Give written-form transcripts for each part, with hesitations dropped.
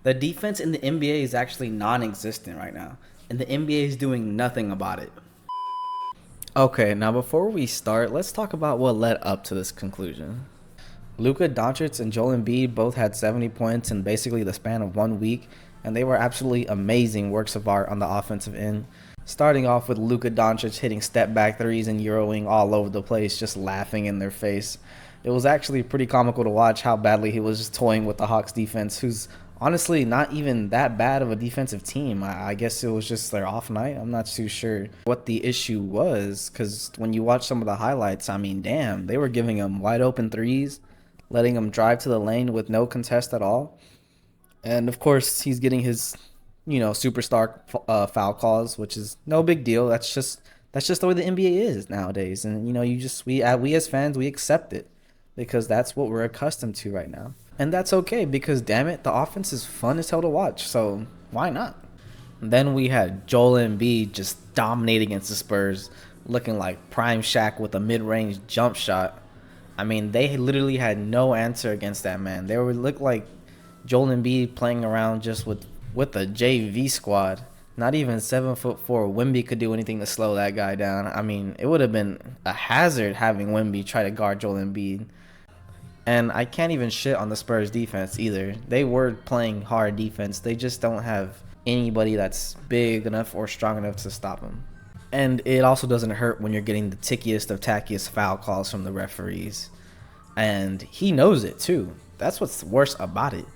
The defense in the NBA is actually non-existent right now, and the NBA is doing nothing about it. Okay, now before we start, let's talk about what led up to this conclusion. Luka Doncic and Joel Embiid both had 70 points in basically the span of 1 week, and they were absolutely amazing works of art on the offensive end. Starting off with Luka Doncic hitting step back threes and Euroing all over the place, just laughing in their face. It was actually pretty comical to watch how badly he was just toying with the Hawks defense, who's honestly not even that bad of a defensive team. I guess it was just their off night. I'm not too sure what the issue was, because when you watch some of the highlights, I mean, damn, they were giving him wide open threes, letting him drive to the lane with no contest at all. And of course, he's getting his, superstar foul calls, which is no big deal. That's just the way the NBA is nowadays. And we as fans, we accept it because that's what we're accustomed to right now. And that's okay because damn it, the offense is fun as hell to watch. So why not? Then we had Joel Embiid just dominating against the Spurs, looking like prime Shaq with a mid-range jump shot. I mean, they literally had no answer against that man. They would look like Joel Embiid playing around just with a JV squad. Not even 7'4" Wemby could do anything to slow that guy down. I mean, it would have been a hazard having Wemby try to guard Joel Embiid. And I can't even shit on the Spurs defense either. They were playing hard defense. They just don't have anybody that's big enough or strong enough to stop them. And it also doesn't hurt when you're getting the tickiest of tackiest foul calls from the referees. And he knows it too. That's what's worse about it.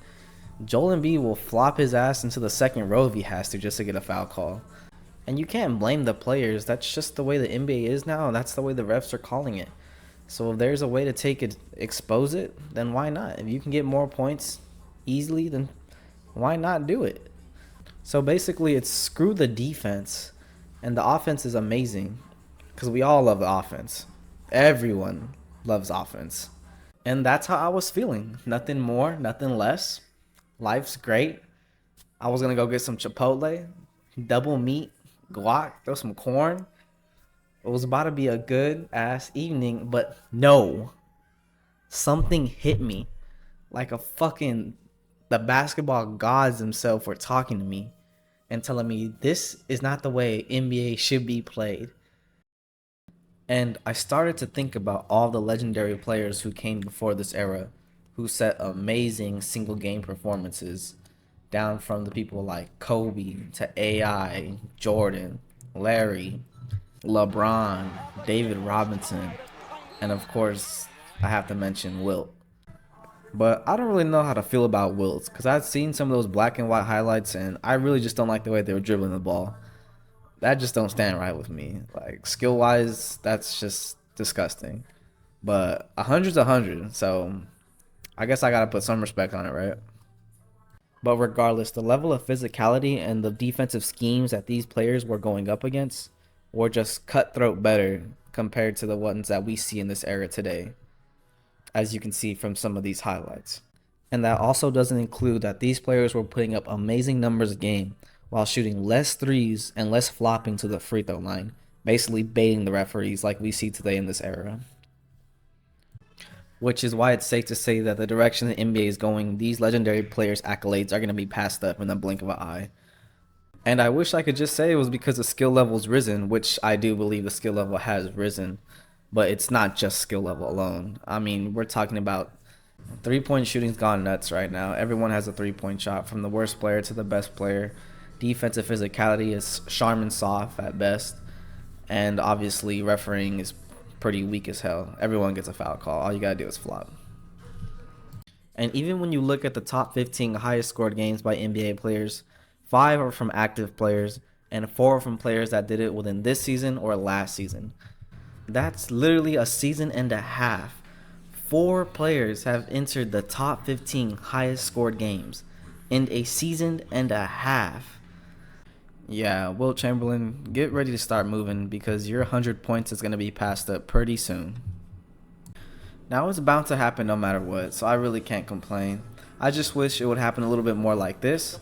Joel Embiid will flop his ass into the second row if he has to just to get a foul call. And you can't blame the players. That's just the way the NBA is now, and that's the way the refs are calling it. So if there's a way to take it, expose it, then why not? If you can get more points easily, then why not do it? So basically, it's screw the defense, and the offense is amazing because we all love the offense. Everyone loves offense. And that's how I was feeling. Nothing more, nothing less. Life's great. I was going to go get some Chipotle, double meat, guac, throw some corn. It was about to be a good ass evening, but no. Something hit me like the basketball gods themselves were talking to me and telling me this is not the way NBA should be played. And I started to think about all the legendary players who came before this era who set amazing single game performances, down from the people like Kobe to AI, Jordan, Larry, LeBron, David Robinson, and of course, I have to mention Wilt. But I don't really know how to feel about Wilt because I've seen some of those black and white highlights and I really just don't like the way they were dribbling the ball. That just don't stand right with me. Like, skill-wise, that's just disgusting. But 100's 100, so I guess I gotta put some respect on it, right? But regardless, the level of physicality and the defensive schemes that these players were going up against were just cutthroat better compared to the ones that we see in this era today, as you can see from some of these highlights. And that also doesn't include that these players were putting up amazing numbers a game while shooting less threes and less flopping to the free throw line, basically baiting the referees like we see today in this era. Which is why it's safe to say that the direction the NBA is going, these legendary players' accolades are going to be passed up in the blink of an eye. And I wish I could just say it was because the skill level's risen, which I do believe the skill level has risen. But it's not just skill level alone. I mean, we're talking about three-point shooting's gone nuts right now. Everyone has a three-point shot, from the worst player to the best player. Defensive physicality is Charmin soft at best. And obviously, refereeing is pretty weak as hell. Everyone gets a foul call. All you gotta do is flop. And even when you look at the top 15 highest scored games by NBA players, 5 are from active players, and 4 are from players that did it within this season or last season. That's literally a season and a half. 4 players have entered the top 15 highest scored games in a season and a half. Yeah, Wilt Chamberlain, get ready to start moving because your 100 points is going to be passed up pretty soon. Now, it's bound to happen no matter what, so I really can't complain. I just wish it would happen a little bit more like this.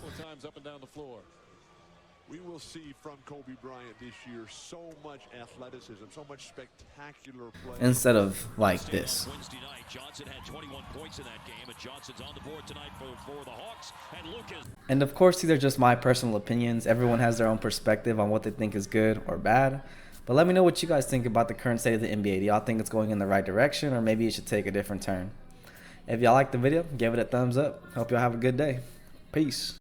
We will see from Kobe Bryant this year so much athleticism, so much spectacular play. Instead of like this. Wednesday night, Johnson had 21 points in that game, and Johnson's on the board tonight for the Hawks. And Lucas. And of course, these are just my personal opinions. Everyone has their own perspective on what they think is good or bad. But let me know what you guys think about the current state of the NBA. Do y'all think it's going in the right direction, or maybe it should take a different turn? If y'all liked the video, give it a thumbs up. Hope y'all have a good day. Peace.